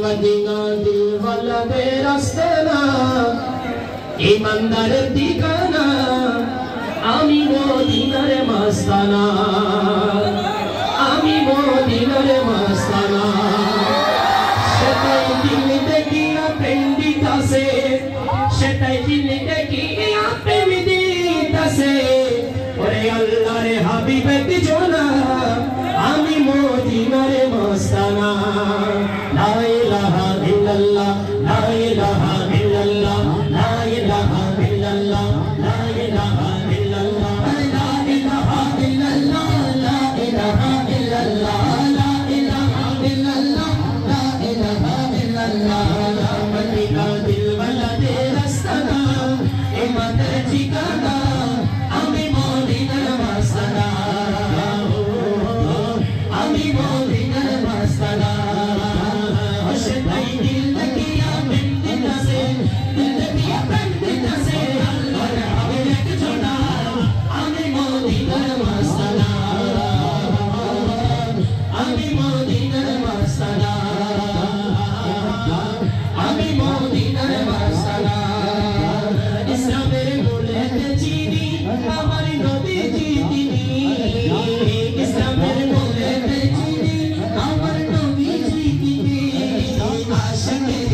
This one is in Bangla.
मदीना दिलवाला दे रास्ताना ईमानदारेर ठिकाना आमी मदीनार मस्ताना आमी मदीनार मस्ताना সেটাই দিল দেখিয়া প্রেম দিতাছে সেটাই দিল দেখিয়া প্রেম দিতাছে ওরে আল্লাহর হাবিবের জোনা আমি মদিনার মস্তানা লা ইলাহা ইল্লাল্লাহ লা ইলাহা ইল্লাল্লাহ লা ইলাহা ইল্লাল্লাহ লা ইলাহা ইল্লাল্লাহ লা ইলাহা ইল্লাল্লাহ লা ইলাহা ইল্লাল্লাহ লা ইলাহা ইল্লাল্লাহ লা ইলাহা ইল্লাল্লাহ মদিনা দিলওয়ালা দে রাস্তানা ইমানের ঠিকানা আমি মদিনার মস্তানা আমি মদিনার মস্তানা সেটাই দিল দেখিয়া প্রেম দিতাছে দিল দেখিয়া প্রেম দিতাছে আল্লাহর হাবিবের জোনা আমি মদিনার মস্তানা আমি মদিনার মস্তানা আমি মদিনার মস্তানা ইসলামের মূলেতে চিনি আমার নবীজি তিনি ইসলামের মূলেতে চিনি আমার নবীজি তিনি আশিকের